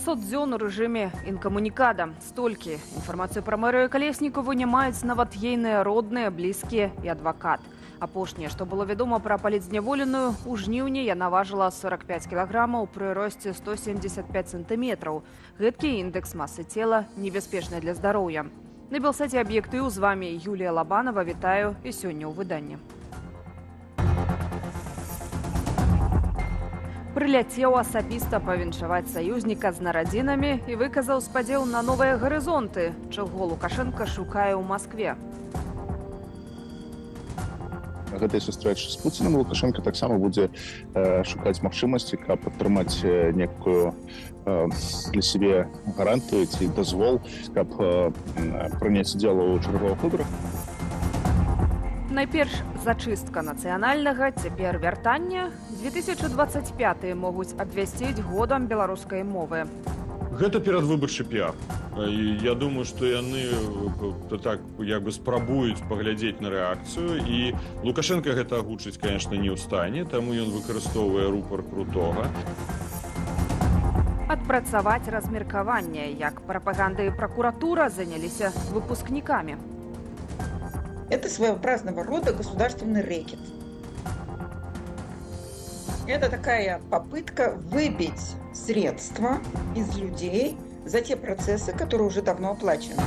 500 дзён у рэжыме інкамунікада. Столькі інфармацыю пра мэрыю Калеснікаву не маюць нават ейныя родныя, блізкія і адвакат. Апошняе, што было вядома пра палітзняволеную, у жніўні яна важыла 45 кілаграмаў пры росце 175 сантыметраў. Гэткі індэкс масы цела небяспечны для здароўя. На Белсаце аб'ектыў, з вамі Юлія Лабанова, вітаю і сёння ў выданні. Прыляцеў асабіста павіншаваць саюзніка з нарадзінамі і выказаў спадзеў на новыя гарызонты, чаго Лукашенка шукае ў Маскве. Гэтай сустрэчы з Пуцінам Лукашенко таксама будзе шукаць магчымасці, каб атрымаць некую для сябе гарантыю ці дазвол, каб прыняць удзел у чарговых выбарах. Найперш зачыстка нацыянальнага, цяпер вяртання. 2025 могуць абвясціць годам беларускай мовы. Гэта перадвыбарчы піар. Я думаю, што яны так як бы спрабуюць паглядзець на рэакцыю, і Лукашенко гэта агучыць, конечно, не ў стане, таму ён выкарыстоўвае рупар крутога. Адпрацаваць размеркаванне, як прапаганда і пракуратура заняліся выпускнікамі. Это своеобразного рода государственный рэкет. Это такая попытка выбить средства из людей за те процессы, которые уже давно оплачены.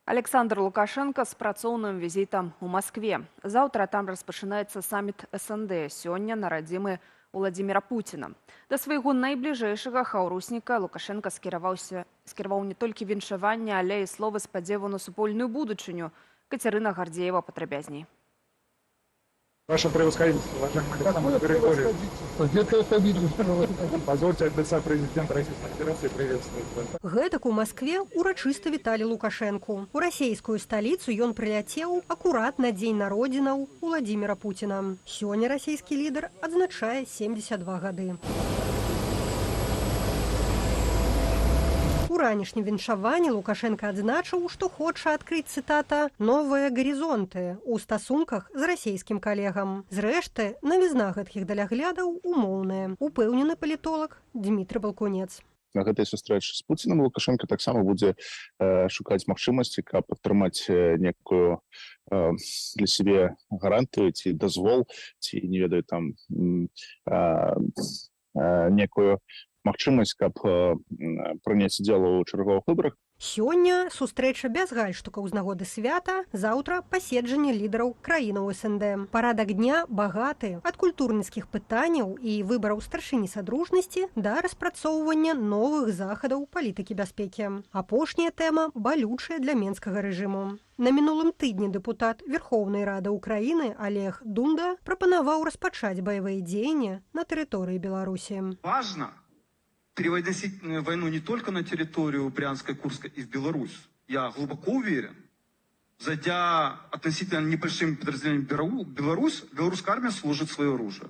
Александр Лукашенко з працоўным візітам у Маскве. Заўтра там распачынаецца саміт СНД, сёння на радзімы Владимира Путина. Да свайго найбліжэйшага хаўрусніка Лукашенко скіраваў не толькі віншаванне, але і словы спадзеву на супольную будучыню. Кацярына Гардзеева падрабязней. Ваше превосходительство, уважаемый Александр Григорьевич, позвольте от лица президента Российской Федерации приветствовать вас. Гэтак у Маскве урачыста віталі Лукашэнку. У расійскую сталіцу ён прыляцеў акурат на дзень народзінаў Владимира Путина. Сёння расійскі лідар адзначае 72 гады. У ранішнім віншаванні Лукашенко адзначыў, што хоча адкрыць, цытата, «новыя гарызонты» у стасунках з расійскім калегам. Зрэшты, навізна гэткіх даляглядаў умоўная, упэўнены палітолог Дмітрый Балкунец. На гэтай сустрэчы з Пуцінам Лукашенко таксама будзе шукаць магчымасці, каб атрымаць некую для сябе гарантыю ці дазвол, ці, не ведаю, там некую магчымасць, каб прыняць удзел у чарговых выбарах. Сёння сустрэча без гальштукаў з нагоды свята, заўтра паседжанне лідараў краінаў СНД. Парадак дня багаты ад культурніцкіх пытанняў і выбараў старшыні садружнасці да распрацоўвання новых захадаў палітыкі бяспекі. Апошняя тэма балючая для менскага рэжыму. На мінулым тыдні дэпутат Верховнай Рады Украіны Олег Дунда прапанаваў распачаць баявыя дзеянні на тэрыторыі Беларусі. Важно переводить войну не только на территорию Брянской, Курской и в Беларусь. Я глубоко уверен, зайдя относительно небольшим подразделением в Беларусь, белорусская армия сложит свое оружие.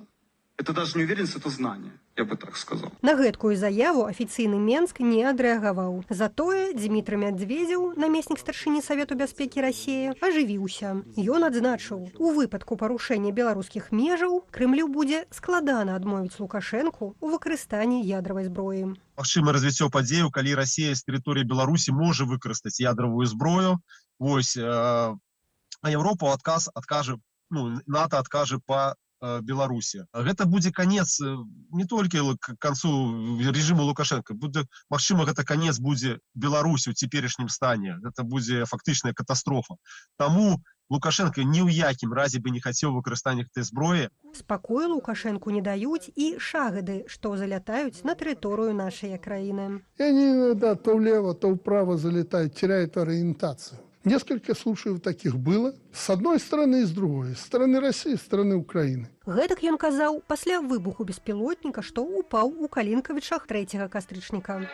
Это даже не уверенность, это знание, я бы так сказал. На гэткую заяву афіцыйны Менск не адрэагаваў. Затое Дмітрый Медведзеў, намеснік старшыні Савету бяспекі Расіі, ажывіўся. Ён адзначыў, у выпадку парушэння беларускіх межаў Крымлю будзе складана адмовіць Лукашэнку ў выкарыстанні ядравай зброі. Магчыма развіццё падзеяў, калі Расія з тэрыторыі Беларусі можа выкарыстаць ядравую зброю. Вось, а Еўропа адкажа, НАТО адкажа па Беларусі. Гэта будзе канец не толькі к канцу рэжыму Лукашенко, магчыма, гэта канец будзе Беларусі ў цяперашнім стане. Гэта будзе фактычная катастрофа. Таму Лукашенко ні ў якім разе бы не хацеў выкарыстання гэтай зброі. Спакою Лукашенку не даюць і шагады, што залятаюць на тэрыторыю нашай краіны. Они иногда то влево, то вправо залетают, теряют ориентацию. Несколько случаев таких было с одной стороны и с другой, с стороны России, с стороны Украины. Гэтак ён казаў пасля выбуху беспілотніка, што упаў у Калінкавічах 3 кастрычніка.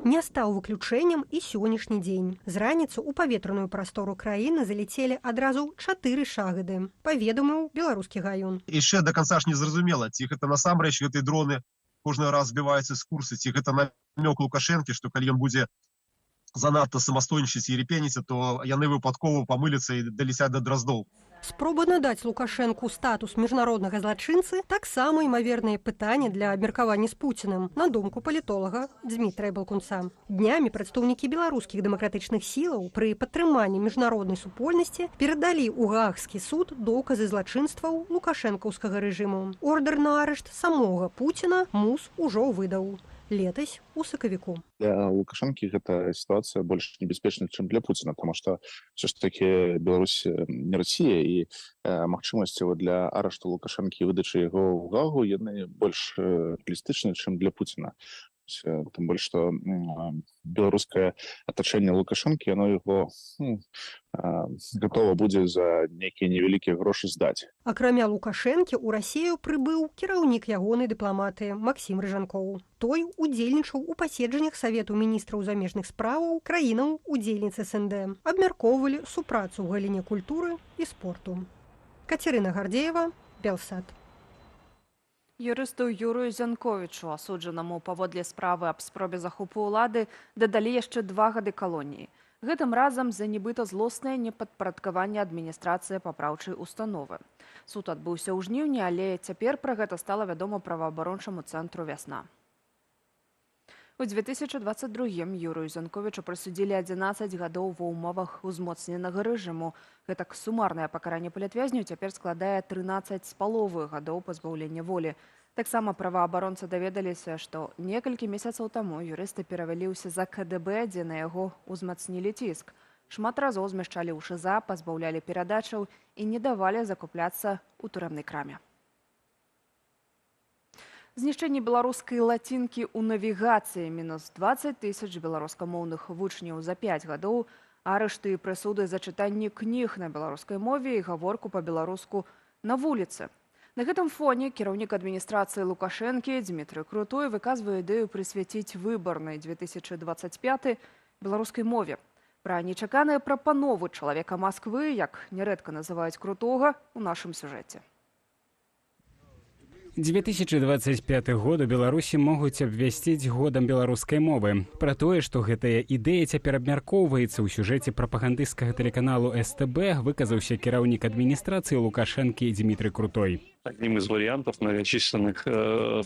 Не стаў выключэннем і сённяшні дзень. З раніцы ў паветраную прастору краіны залецелі адразу 4 шагады, паведаміў беларускі гаён. Яшчэ да канца ж не зразумела, ці гэта насамрэч гэтыя дроны кожны раз збіваюцца з курса, ці гэта намёк Лукашэнкі, што калі ён будзе занадта самастойнічаць і репеніць, то яны выпадкова памыляцца і далецяць да Дроздоў. Спроба надаць Лукашэнку статус міжнароднага злачынцы таксама імавернае пытанне для абмеркавання з Пуціным, на думку палітолага Дмітрая Балкунца. Днямі прадстаўнікі беларускіх дэмакратычных сілаў пры падтрыманні міжнароднай супольнасці перадалі ў Гаагскі суд доказы злачынстваў лукашэнкаўскага рэжыму. Ордэр на арышт самога Пуціна МУС ужо выдаў летась у сакавіку. Для Лукашэнкі гэта сітуацыя больш небяспечная, чым для Пуціна, потому што ўсё ж такі Беларусь не Расія, і магчымасці для арышту Лукашэнкі і выдачы яго ў Гаагу яны больш рэалістычныя, чым для Пуціна. Тым больш, што беларускае атачэнне Лукашэнкі, яно яго гатова будзе за нейкія невялікія грошы здаць. Акрамя Лукашэнкі ў Расію прыбыў кіраўнік ягонай дыпламатыі Максім Рыжанкоў. Той удзельнічаў у паседжаннях Савету міністраў замежных справаў краінаў удзельніц СНД. Абмяркоўвалі супрацу ў галіне культуры і спорту. Кацярына Гардзеева, Белсат. Юрысту Юрыю Зянковічу, асуджанаму паводле справы аб спробе захопу ўлады, дадалі яшчэ 2 гады калоніі. Гэтым разам за нібыта злоснае непадпарадкаванне адміністрацыі папраўчай установы. Суд адбыўся ў жніўні, але цяпер пра гэта стала вядома праваабарончаму цэнтру «Вясна». У 2022-м Юрыю Зянковічу прысудзілі 11 гадоў ва ўмовах узмоцненага рэжыму. Гэтак сумарнае пакаранне палітвязняў цяпер складае 13,5 гадоў пазбаўлення волі. Таксама праваабаронцы даведаліся, што некалькі месяцаў таму юрысты перавяліўся за КДБ, дзе на яго узмацнілі ціск. Шмат разоў змяшчалі ў ШИЗА, пазбаўлялі перадачаў і не давалі закупляцца ў турэмнай краме. Знішчэнне беларускай лацінкі ў навігацыі мінус 20 000 беларускамоўных вучняў за 5 гадоў, арышты і прысуды за чытанне кніг на беларускай мове і гаворку па-беларуску на вуліцы. На гэтым фоне кіраўнік адміністрацыі Лукашэнкі Дмітрый Крутой выказвае ідэю прысвяціць выбарнай 2025 беларускай мове. Пра нечаканыя прапановы чалавека Масквы, як нярэдка называюць Крутога, у нашым сюжэце. 2025 год у Беларусі могуць абвясціць годам беларускай мовы. Пра тое, што гэтая ідэя цяпер абмяркоўваецца ў сюжэце прапагандысцкага тэлеканалу СТБ, выказаўся кіраўнік адміністрацыі Лукашэнкі Дмітрый Крутой. Одним из вариантов многочисленных,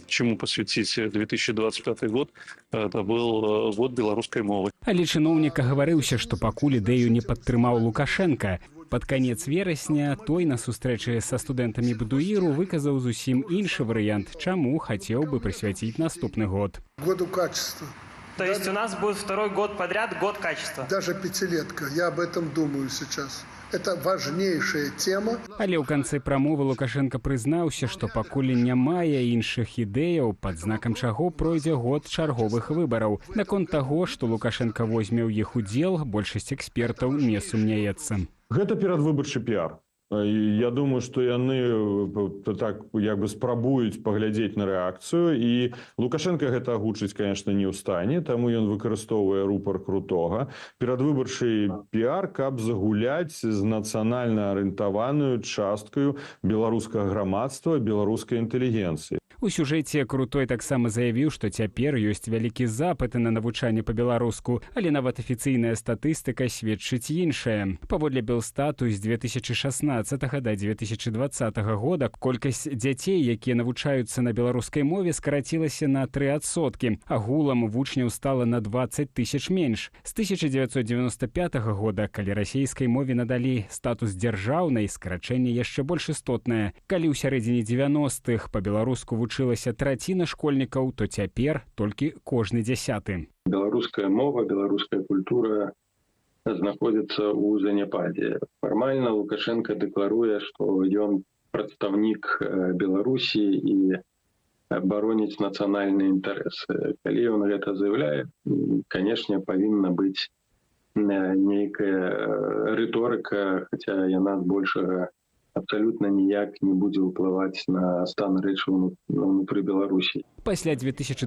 чему посвятить 2025 год, это был год белорусской мовы. Але чыноўнік гаварыўся, што пакуль ідэю не падтрымаў Лукашенко. Пад канец верасня той на сустрэчы са студэнтамі БДУІРу выказаў зусім іншы варыянт, чаму хацеў бы прысвяціць наступны год. Году качества. То есть у нас будет второй год подряд год качества? Даже пятилетка. Я об этом думаю сейчас. Это важнейшая тема. Але ў канцы прамовы Лукашенко прызнаўся, што пакуль не мае іншых ідэяў, пад знакам чаго пройдзе год чарговых выбараў. Наконт таго, што Лукашенко возьме ў іх удзел, большасць экспертаў не сумняецца. Гэта перадвыбарчы піар. Я думаю, што яны так як бы спрабуюць паглядзець на рэакцыю, і Лукашенко гэта агучыць, конечно, не ў стане, таму ён выкарыстоўвае рупар Крутога. Перадвыбарчы піар, каб загуляць з нацыянальна арыентаваную часткаю беларускага грамадства, беларускай інтэлігенцыі. У сюжэце Крутой таксама заявіў, што цяпер ёсць вялікі запыт на навучанне па-беларуску, але нават афіцыйная статыстыка сведчыць іншае. Паводле Белстату з 2016 да 2020 года колькасць дзяцей, якія навучаюцца на беларускай мове, скарацілася на 3%. Агулам вучняў стала на 20 000 менш. З 1995 года, калі расійскай мове надалі статус дзяржаўнай, скарачэнне яшчэ больш істотнае. Калі ў сярэдзіне 90-х па-беларуску вучылася траціна школьнікаў, то цяпер толькі кожны 10-ы. Беларуская мова, беларуская культура знаходзіцца ў заняпадзе. Фармальна Лукашенко дэкларуе, што ён прадстаўнік Беларусі і бароніць нацыянальныя інтарэсы. Калі ён гэта заяўляе, канешне, павінна быць нейкая рыторыка, хаця яна збольшага абсолютно ніяк не будзе ўплываць на стан рэчаў ўнутры Беларусі. Пасля 2020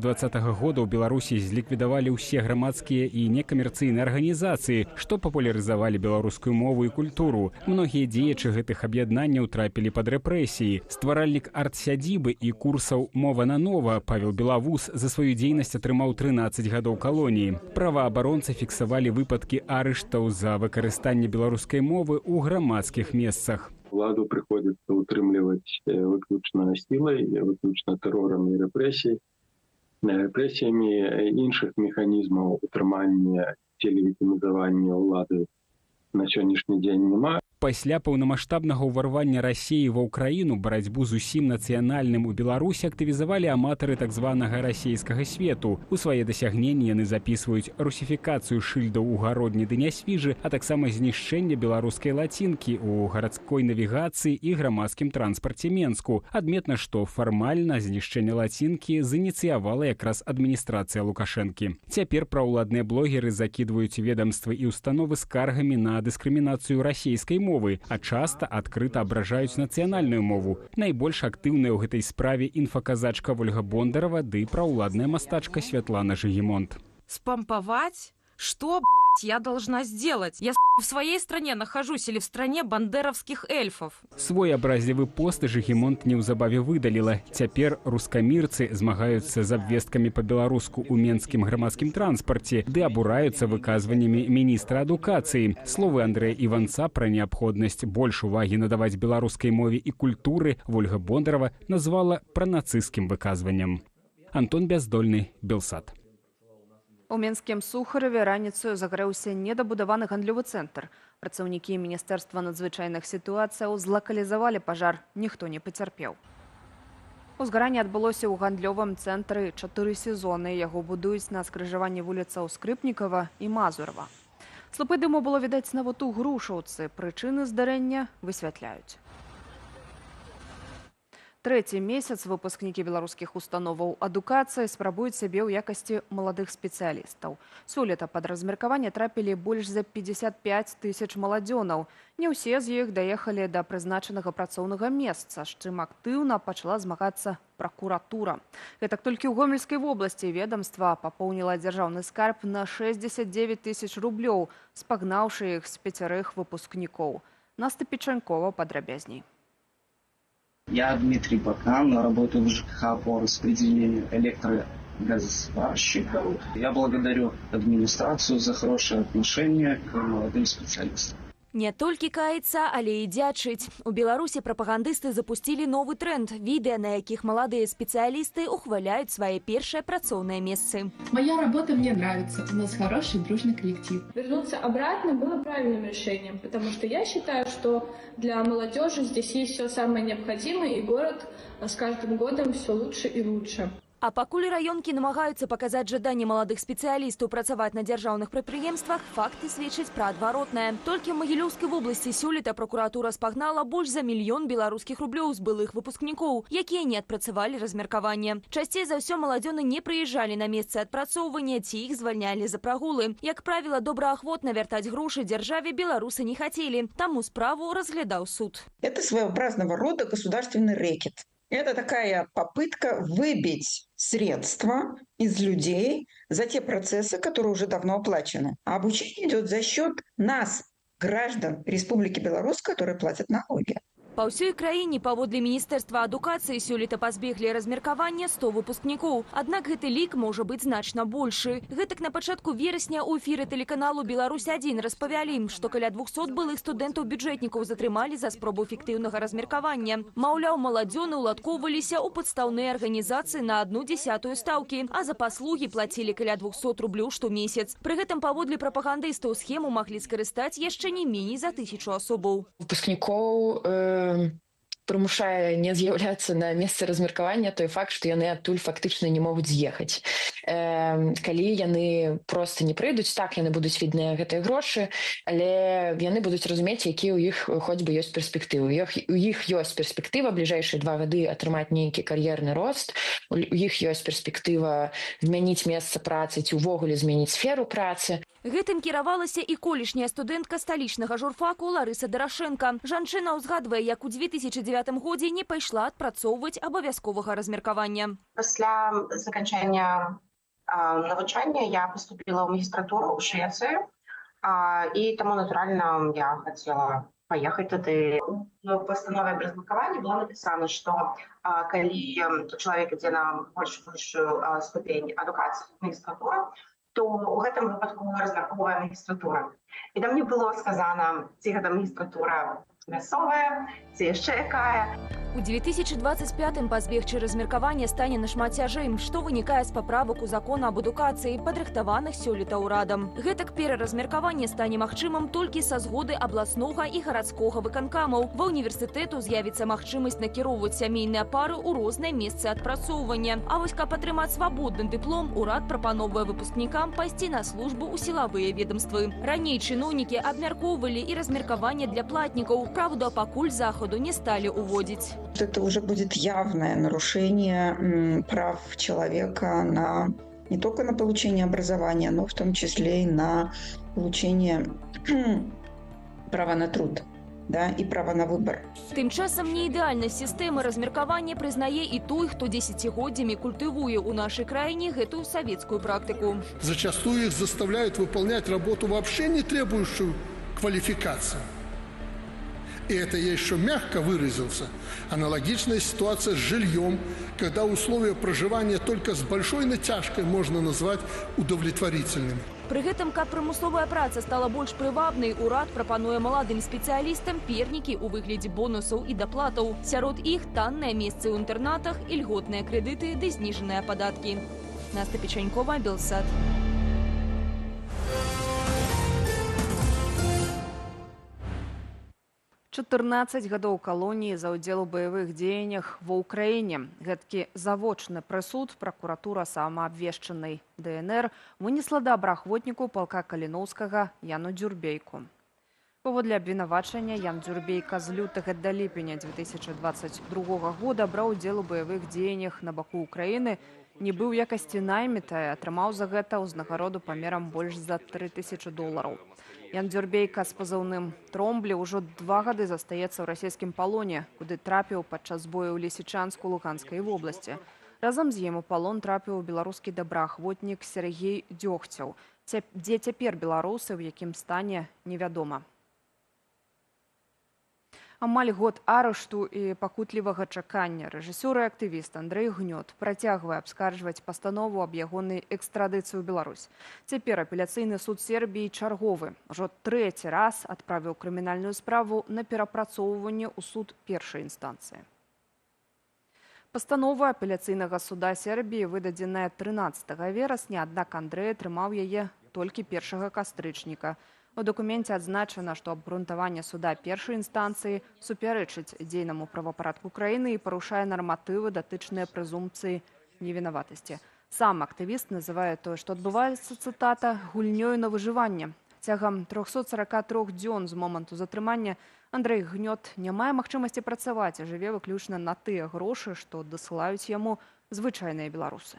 года ў Беларусі зліквідавалі ўсе грамадскія і некамерцыйныя арганізацыі, што папулярызавалі беларускую мову і культуру. Многія дзеячы гэтых аб'яднанняў трапілі пад рэпрэсіі. Стваральнік арт-сядзібы і курсаў «Мова на нова» Павел Белавус за сваю дзейнасць атрымаў 13 гадоў калоніі. Праваабаронцы фіксавалі выпадкі арыштаў за выкарыстанне беларускай мовы ў грамадскіх месцах. Уладу приходится утрымліваць выключна сілай, выключна тэрорам і рэпрэсіямі. Іншых механізмаў утрымання ці легітымізавання ўлады на сённяшні дзень няма. Пасля паўнамаштабнага ўварвання Расіі ва ўкраіну барацьбу з усім нацыянальным у Беларусі актывізавалі аматары так званага расійскага свету. У свае дасягненні яны запісваюць русіфікацыю шыльдаў у гародні ды нясвіжы, а таксама знішчэнне беларускай лацінкі ў гарадской навігацыі і грамадскім транспарце Менску. Адметна, што фармальна знішчэнне лацінкі зініцыявала якраз адміністрацыя Лукашэнкі. Цяпер праўладныя блогеры закідваюць ведамствы і установы скаргамі на дыскрымінацыю расійскай мовы, а часта адкрыта абражаюць нацыянальную мову. Найбольш актыўная ў гэтай справе інфаказачка Ольга Бондарова ды праўладная мастачка Святлана Жигемонт. Спамповать? Что, я должна сделать? Я в своей стране нахожусь или в стране бандеровских эльфов? Свой абразлівы пост Жигемонт неўзабаве выдаліла. Цяпер рускамірцы змагаюцца з абвесткамі па-беларуску ў менскім грамадскім транспарце ды абураюцца выказваннямі міністра адукацыі. Словы Андрэя Іванца пра неабходнасць больш увагі надаваць беларускай мове і культуры Ольга Бондарова назвала пранацысцкім выказваннем. Антон Бяздольны, Белсат. У Менскім Сухарове раніцаю загарэўся недабудаваны гандлёвы цэнтр. Працаўнікі Міністэрства надзвычайных сітуацыяў злакалізавалі пажар, ніхто не пацярпеў. Узгаранне адбылося ў гандлёвым цэнтры 4 сезоны. Яго будуюць на скрыжаванні вуліцаў Скрыпнікава і Мазурава. Слупы дыму было відаць нават у Грушаўцы. Прычыны здарэння высвятляюць. Трэці месяц выпускнікі беларускіх установаў адукацыі спрабуюць сябе ў якасці маладых спецыялістаў. Сёлета пад размеркаванне трапілі больш за 55 тысяч маладзёнаў. Не ўсе з іх даехалі да прызначанага працоўнага месца, з чым актыўна пачала змагацца пракуратура. Гэтак толькі ў Гомельскай вобласці ведамства папоўніла дзяржаўны скарб на 69 тысяч рублёў, спагнаўшы іх з 5 выпускнікоў. Настя Печанкова падрабязней. Я Дмитрий Бакан, работаю в ЖКХ по распределению электрогазосварщиков. Я благодарю администрацию за хорошее отношение к молодым специалистам. Не толькі каецца, але і дзячыць. У Беларусі прапагандысты запусцілі новы тренд – відэа, на якіх маладыя спецыялісты ухваляюць свае першыя працоўныя месцы. Моя работа мне нравится, у нас хороший дружный коллектив. Вернуться обратно было правильным решением, потому что я считаю, что для молодежи здесь есть все самое необходимое, и город с каждым годом все лучше и лучше. А пакуль раёнкі намагаюцца паказаць жаданне маладых спецыялістаў працаваць на дзяржаўных прадпрыемствах, факты сведчаць пра адваротнае. Толькі ў Магілёўскай вобласці сёлета пракуратура спагнала больш за 1 000 000 беларускіх рублёў з былых выпускнікоў, якія не адпрацавалі размеркаванне. Часцей за ўсё маладзёны не прыязджалі на месцы адпрацоўвання, ці іх звальнялі за прагулы. Як правіла, добраахвотна вяртаць грошы дзяржаве беларусы не хацелі, таму справу разглядаў суд. Это своеобразного рода государственный рэкет. Это такая попытка выбить средства из людей за те процессы, которые уже давно оплачены. А обучение идет за счет нас, граждан Республики Беларусь, которые платят налоги. Па ўсёй краіне паводле Міністэрства адукацыі сёлета пазбеглі размеркавання 100 выпускнікоў. Аднак гэты лік можа быць значна большы. Гэтак на пачатку верасня ў эфіры тэлеканалу «Беларусь-1» распавялі, што каля 200 былых студэнтаў-бюджэтнікаў затрымалі за спробу фіктыўнага размеркавання. Маўляў, маладзёны ўладкоўваліся ў падстаўныя арганізацыі на 1/10 стаўкі, а за паслугі плацілі каля 200 рублёў штомесяц. Пры гэтым паводле прапагандыстаў схему маглі скарыстаць яшчэ не меней за 1000 асобаў. Выпускнікоў прымушае не з'яўляцца на месцы размеркавання той факт, што яны адтуль фактычна не могуць з'ехаць. Калі яны проста не прыйдуць, так яны будуць відныя гэтыя грошы, але яны будуць разумець, які ў іх хоць бы ёсць перспектывы. У іх ёсць перспектыва бліжэйшыя 2 гады атрымаць нейкі кар'ерны рост, у іх ёсць перспектыва змяніць месца працы ці ўвогуле змяніць сферу працы. Гэтым кіравалася і колішняя студэнтка сталічнага журфаку Ларыса Дарашенко. Жанчына ўзгадвае, як у 2009 годзе не пайшла адпрацоўваць абавязковага размеркавання. Пасля заканчэння навучання я поступила ў магістратуру ў Швецыю, і таму, натуральна, я хацела паехаць туды. В пастанове аб размеркаванні было напісана, што калі чалавек ідзе на большую ступень адукацыі магістратуры, то у гэтым выпадку размяркоўвае магістратура. І там не было сказана, ці гэта магістратура мясовая, ці яшчэ якая. У 2025-м пазбегчы размеркавання стане нашмат цяжэй, што вынікае з паправак у закон аб адукацыі, падрыхтаваных сёлета ўрадам. Гэтак пераразмеркаванне стане магчымым толькі са згоды абласнога і гарадскога выканкамаў. Ва ўніверсітэту з'явіцца магчымасць накіроўваць сямейныя пары ў розныя месцы адпрацоўвання. А вось каб атрымаць свабодны дыплом, урад прапановвае выпускнікам пайсці на службу ў сілавыя ведомствы. Раней чыноўнікі абмяркоўвалі і размеркаванне для платнікаў. Праўда, пакуль заходу не сталі ўводзіць. Это уже будет явное нарушение прав человека не только на получение образования, но в том числе и на получение права на труд. Да, и право на выбор. Тым часам неідэальнасць сістэмы размеркавання прызнае і той, хто дзесяцігоддзямі культывуе ў нашай краіне гэтую савецкую практыку. Зачастую их заставляют выполнять работу, вообще не требующую квалификации. И это я еще мягко выразился. Аналогичная ситуация с жильем, когда условия проживания только с большой натяжкой можно назвать удовлетворительными. Пры гэтым, каб прымусловая праца стала больш прывабнай, урад прапануе маладым спецыялістам пернікі ў выглядзе бонусаў і даплатаў. Сярод іх танныя месцы ў інтэрнатах, ільготныя крэдыты ды зніжаныя падаткі. Настя Печанькова, Белсат. 14 гадоў калоніі за ўдзел у баявых дзеяннях ва ўкраіне. Гэткі завочны прысуд пракуратура самаабвешчанай ДНР вынесла да абраахвотніку палка Каліноўскага Яну Дзюрбейку. Паводле абвінавачання Ян Дзюрбейка з лютага да ліпеня 2022 года браў удзел у баявых дзеяннях на баку Украіны, не быў якасці найміта і атрымаў за гэта ўзнагароду памерам больш за $3000. Ян Дзюрбейка з пазыўным Тромблі ўжо 2 гады застаецца ў расійскім палоне, куды трапіў падчас бою ў Лісічанску Луганскай вобласці. Разам з ім у палон трапіў беларускі добраахвотнік Сергей Дзёгцяў. Дзе цяпер беларусы, у якім стане, невядома. Амаль год арышту і пакутлівага чакання рэжысёр і актывіст Андрэй Гнёт працягвае абскарджваць пастанову аб ягонай экстрадыцыі ў Беларусь. Цяпер апеляцыйны суд Сербіі чарговы ўжо 3-й раз адправіў крымінальную справу на перапрацоўванне ў суд першай інстанцыі. Пастанова апеляцыйнага суда Сербіі выдадзеная 13 верасня, аднак Андрэй атрымаў яе толькі 1 кастрычніка. У докуменце адзначана, што абгрунтаванне суда першай інстанцыі супярэчыць дзейнаму правапарадку краіны і парушае нарматывы, датычныя прэзумпцыі невінаватасці. Сам актывіст называе тое, што адбываецца, цытата, гульнёю на выжыванне. Цягам 343 дзён з моманту затрымання Андрэй Гнёт не мае магчымасці працаваць, а жыве выключна на тыя грошы, што дасылаюць яму звычайныя беларусы.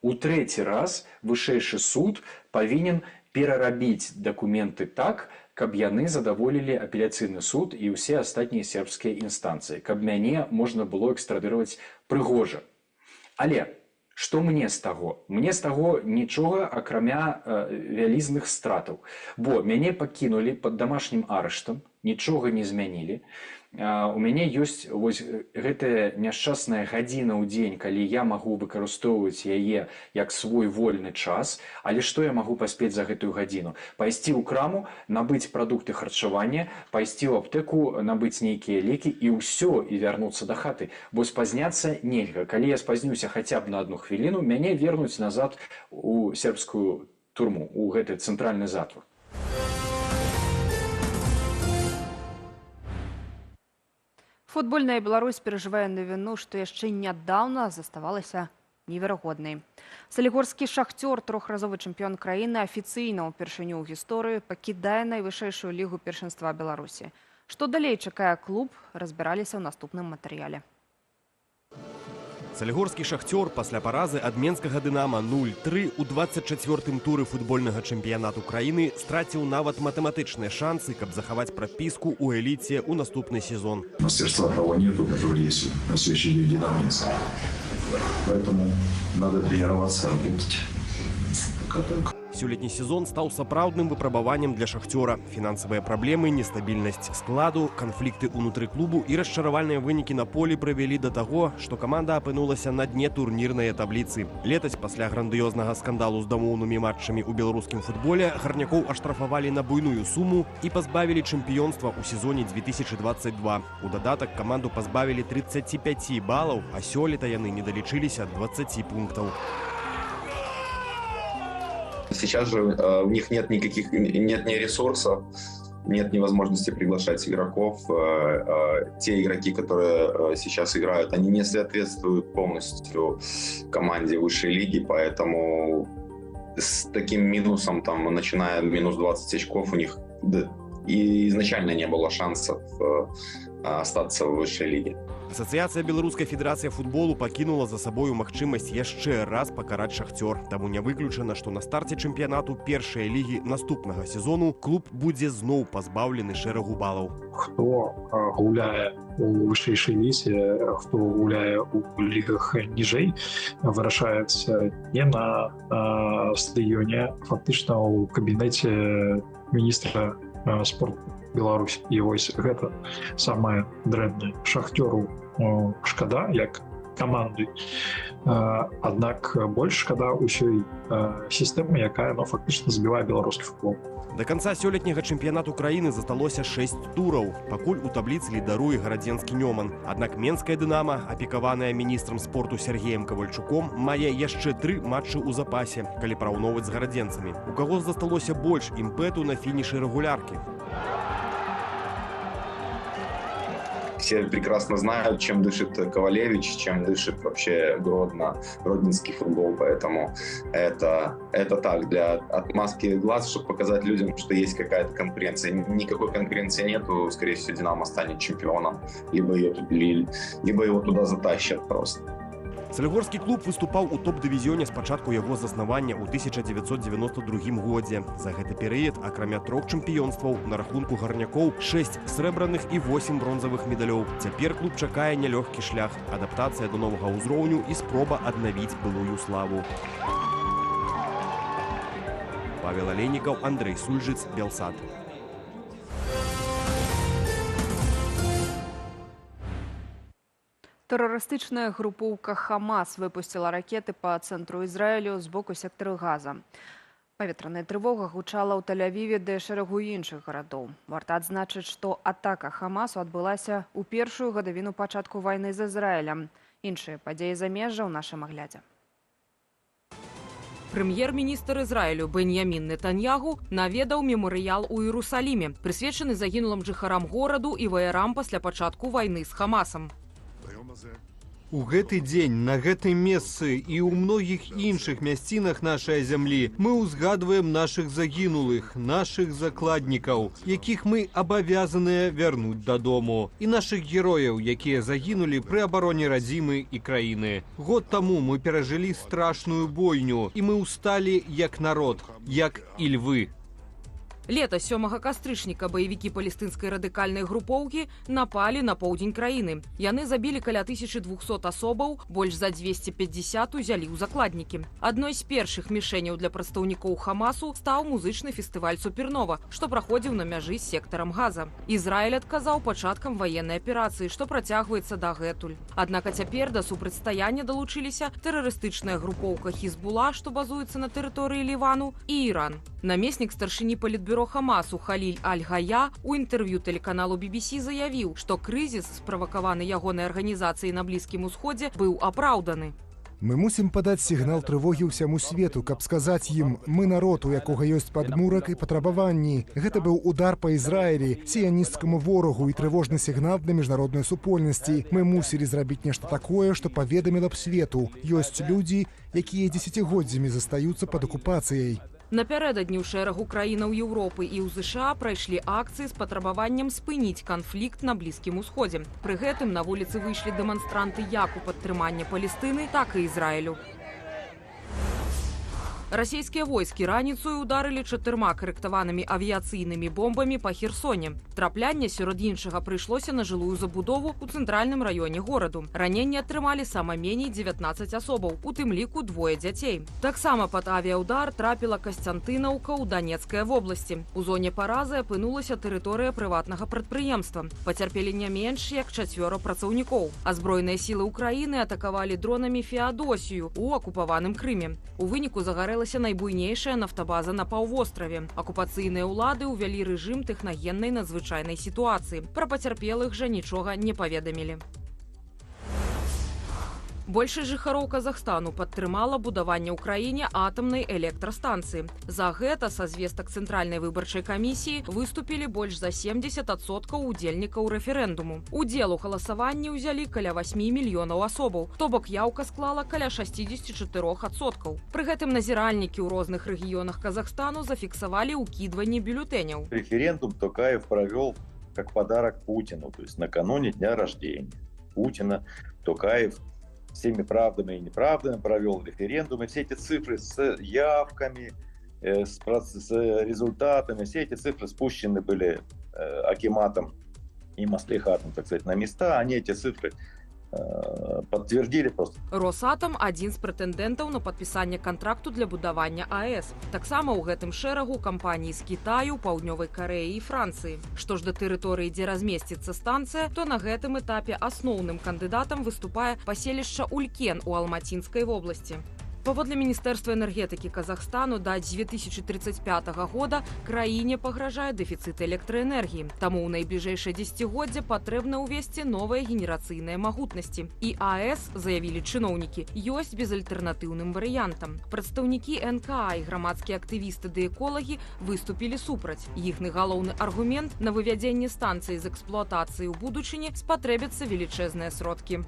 У 3-й раз вышэйшы суд павінен перарабіць дакументы так, каб яны задаволілі апеляцыйны суд і ўсе астатнія сербскія інстанцыі, каб мяне можна было экстрадыраваць прыгожа. Але што мне з таго? Мне з таго нічога, акрамя вялізных стратаў. Бо мяне пакінулі пад дамашнім арыштам, нічога не змянілі. У мяне ёсць вось гэтая няшчасная гадзіна ў дзень, калі я магу выкарыстоўваць яе як свой вольны час, але што я магу паспець за гэтую гадзіну? Пайсці ў краму, набыць прадукты харчавання, пайсці ў аптэку, набыць нейкія лекі і ўсё, і вярнуцца да хаты. Бо спазняцца нельга. Калі я спазнюся хаця б на 1 хвіліну, мяне вернуць назад у сербскую турму, у гэты цэнтральны затвор. Футбольная Беларусь перажывае навіну, што яшчэ нядаўна заставалася неверагоднай. Салігорскі «Шахтёр», 3-разовы чэмпіён краіны, афіцыйна ўпершыню ў гісторыі пакідае найвышэйшую лігу першынства Беларусі. Што далей чакае клуб, разбіраліся ў наступным матэрыяле. Салігорскі «Шахтёр» пасля паразы ад менскага «Дынама» 0-3 у 24-м туры футбольнага чэмпіянату краіны страціў нават матэматычныя шансы, каб захаваць прапіску ў эліце ў наступны сезон. Мастерства того нету, который есть на следующий день динамица. Поэтому надо тренироваться, работать. Сёлетні сезон стаў сапраўдным выпрабаваннем для шахцёра. Фінансавыя праблемы, нестабільнасць складу, канфлікты ўнутры клубу і расчаравальныя вынікі на полі прывялі да таго, што каманда апынулася на дне турнірнай табліцы. Летась пасля грандыёзнага скандалу з дамоўнымі матчамі ў беларускім футболе гарнякоў аштрафавалі на буйную суму і пазбавілі чэмпіёнства ў сезоне 2022. У дадатак каманду пазбавілі 35 балаў, а сёлета яны не далічыліся 20 пунктаў. Сейчас же у них нет ни ресурсов, нет ни возможности приглашать игроков. Те игроки, которые сейчас играют, они не соответствуют полностью команде высшей лиги, поэтому с таким минусом, там, начиная минус 20 очков, у них и изначально не было шансов остаться в высшей лиге. Асацыяцыя Беларускай федэрацыі футболу пакінула за сабою магчымасць яшчэ раз пакараць шахцёр. Таму не выключана, што на старце чэмпіянату першай лігі наступнага сезону клуб будзе зноў пазбаўлены шэрагу балаў. Хто гуляе у вышэйшай лізе, хто гуляе ў лігах ніжэй, вырашаецца не на стадыёне, фактычна ў кабінеце міністра спорту Беларусь. І вось гэта самае дрэннае. Шахцёру шкада як каманды, аднак больш шкада ўсёй сістэмы, якая фактычна збівае беларускі футбол. Да канца сёлетняга чэмпіянату краіны засталося 6 тураў. Пакуль у табліцы лідаруе гарадзенскі Нёман. Аднак менская «Дынама», апекаваная міністрам спорту Сергеем Кавальчуком, мае яшчэ 3 матчы ў запасе, калі параўноўваць з гарадзенцамі. У каго засталося больш імпэту на фінішы рэгуляркі? Все прекрасно знают, чем дышит Ковалевич, чем дышит вообще гродненский футбол, поэтому это так, для отмазки глаз, чтобы показать людям, что есть какая-то конкуренция. Никакой конкуренции нету, скорее всего, «Динамо» станет чемпионом, либо его туда затащат просто. Салігорскі клуб выступаў у топ-дывізіёне з пачатку яго заснавання ў 1992 годзе. За гэты перыяд, акрамя 3 чэмпіёнстваў, на рахунку гарнякоў 6 срэбраных і 8 бронзавых медалёў. Цяпер клуб чакае нялёгкі шлях, адаптацыя да новага ўзроўню і спроба аднавіць былую славу. Павел Алейнікаў, Андрей Сульжыц, Белсат. Тэрарыстычная групоўка «Хамас» выпусціла ракеты па цэнтру Ізраілю з боку сектару Газа. Паветраная трывога гучала ў Тель-Авіве ды шэрагу іншых гарадоў. Варта адзначыць, што атака «Хамасу» адбылася ў першую гадавіну пачатку вайны з Ізраілем. Іншыя падзеі замежжа ў нашым аглядзе. Прэм'ер-міністр Ізраілю Беньямін Нетаньягу наведаў мемарыял у Іерусаліме, прысвечаны загінулым жыхарам гораду і ваярам пасля пачатку вайны з Хамасам. У гэты дзень, на гэтым месцы і ў многіх іншых мясцінах нашай зямлі мы ўзгадваем нашых загінулых, нашых закладнікаў, якіх мы абавязаныя вярнуць дадому, і нашых герояў, якія загінулі пры абароне радзімы і краіны. Год таму мы перажылі страшную бойню, і мы ўсталі як народ, як і львы. Лета 7 кастрычніка баевікі палестынскай радыкальнай групоўкі напалі на поўдзень краіны. Яны забілі каля 1200 асобаў, больш за 250 узялі ў закладнікі. Адной з першых мішэняў для прадстаўнікоў Хамасу стаў музычны фестываль «Супернова», што праходзіў на мяжы з сектарам Газа. Ізраіль адказаў пачаткам ваеннай аперацыі, што працягваецца дагэтуль. Аднак цяпер да супрацьстаяння далучыліся тэрарыстычная групоўка «Хізбула», што базуецца на тэрыторыі Лівану, і Іран. Намеснік старшыні палітбюро Хамасу Халіль Аль-Гая у інтэрв'ю тэлеканалу BBC заявіў, што крызіс, справакаваны ягонай арганізацыяй на Блізкім Усходзе, быў апраўданы. Мы мусім падаць сігнал трывогі ўсяму свету, каб сказаць ім, мы народ, у якога ёсць падмурак і патрабаванні. Гэта быў удар па Ізраілі, сіянісцкаму ворагу і трывожны сігнал для міжнароднай супольнасці. Мы мусілі зрабіць нешта такое, што паведаміла б свету. Ёсць людзі, якія дзесяцігоддзямі застаюцца пад акупацыяй. Напярэдадні ў шэрагу краінаў Еўропы і ў ЗША прайшлі акцыі з патрабаваннем спыніць канфлікт на Блізкім Усходзе. Пры гэтым на вуліцы выйшлі дэманстранты як у падтрыманне Палестыны, так і Ізраілю. Расійскія войскі раніцою ударылі 4 карэктаванымі авіяцыйнымі бомбамі па Херсоне. Траплянне сярод іншага прыйшлося на жылую забудову ў цэнтральным раёне гораду. Раненні атрымалі сама меней 19 асобаў, у тым ліку 2 дзяцей. Таксама пад авіяудар трапіла Касцянтынаўка ў Данецкай вобласці. У зоне паразы апынулася тэрыторыя прыватнага прадпрыемства. Пацярпелі не менш як 4 працаўнікоў. Азброеныя сілы Украіны атакавалі дронамі Феадосію ў акупаваным Крыме. У выніку загарэлася найбуйнейшая нафтабаза на паўвостраве. Акупацыйныя ўлады ўвялі рэжым тэхнагеннай надзвычайнай сітуацыі. Пра пацярпелых жа нічога не паведамілі. Большасць жыхароў Казахстану падтрымала будаванне ў краіне атамнай электрастанцыі. За гэта са звестак Цэнтральнай выбарчай камісіі выступілі больш за 70% удзельнікаў рэферэндуму. Удзел у галасаванні ўзялі каля 8 мільёнаў асобаў, то бок яўка склала каля 64%. Пры гэтым назіральнікі ў розных рэгіёнах Казахстану зафіксавалі ўкідванне бюллетэняў. Референдум Токаев провел как подарок Путину, то есть накануне дня рождения Путина. Токаев всеми правдами и неправдами провел референдум, и все эти цифры с явками, с результатами, все эти цифры спущены были акиматом и маслихатом, так сказать, на места, они эти цифры подтвердили просто. Росатом – адзін з прэтэндэнтаў на падпісанне кантракту для будавання АЭС. Таксама ў гэтым шэрагу кампаній з Кітаю, Паўднёвай Карэі і Францыі. Што ж да тэрыторыі, дзе размесціцца станцыя, то на гэтым этапе асноўным кандыдатам выступае паселішча Улькен у Алматинскай вобласці. Паводле Міністэрства энергетыкі Казахстану да 2035 года краіне пагражае дэфіцыт электраэнергіі. Таму ў найбліжэйшае дзесяцігоддзе патрэбна ўвесці новыя генерацыйныя магутнасці. І АЭС, заявілі чыноўнікі, ёсць безальтэрнатыўным варыянтам. Прадстаўнікі НКА і грамадскія актывісты ды эколагі выступілі супраць. Іхны галоўны аргумент – на вывядзенне станцыі з эксплуатацыі ў будучыні спатрэбяцца велічэзныя сродкі.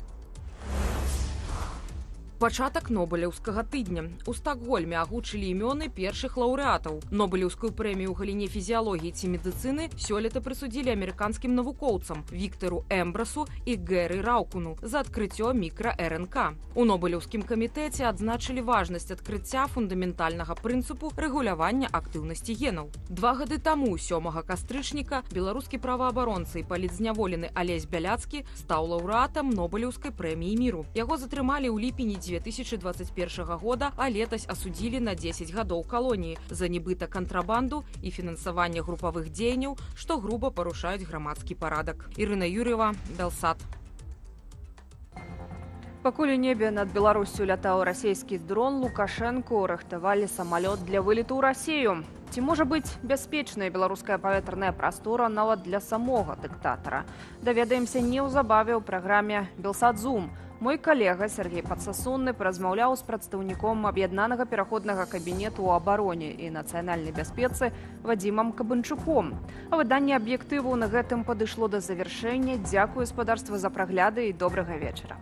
Пачатак Нобелеўскага тыдня. У Стакгольме агучылі імёны першых лаўрэатаў. Нобелеўскую прэмію ў галіне фізіялогіі ці медыцыны сёлета прысудзілі амерыканскім навукоўцам Віктару Эмбрасу і Гэры Раукуну за адкрыццё мікра-РНК. У Нобелеўскім камітэце адзначылі важнасць адкрыцця фундаментальнага прынцыпу рэгулявання актыўнасці генаў. 2 гады таму, 7 кастрычніка, беларускі праваабаронца і палітзняволены Алесь Бяляцкі стаў лаўрэатам Нобелеўскай прэміі міру. Яго затрымалі ў ліпені 2021 года, а летась асудзілі на 10 гадоў калоніі за нібыта кантрабанду і фінансаванне групавых дзеянняў, што груба парушаюць грамадскі парадак. Ірына Юр'ева, Белсат. Пакуль у небе над Беларусю лятаў расійскі дрон, Лукашэнку рыхтавалі самалёт для вылету ў Расію. Ці можа быць бяспечная беларуская паветраная прастора нават для самога дыктатара? Даведаемся неўзабаве ў праграме «Белсат-Зум». Мой калега Сергей Падсасунны паразмаўляў з прадстаўніком аб'яднанага пераходнага кабінету ў абароне і нацыянальнай бяспецы Вадзімам Кабанчуком. А выданне «Аб'ектыву» на гэтым падышло да завяршэння. Дзякую, гаспадарства, за прагляды і добрага вечара.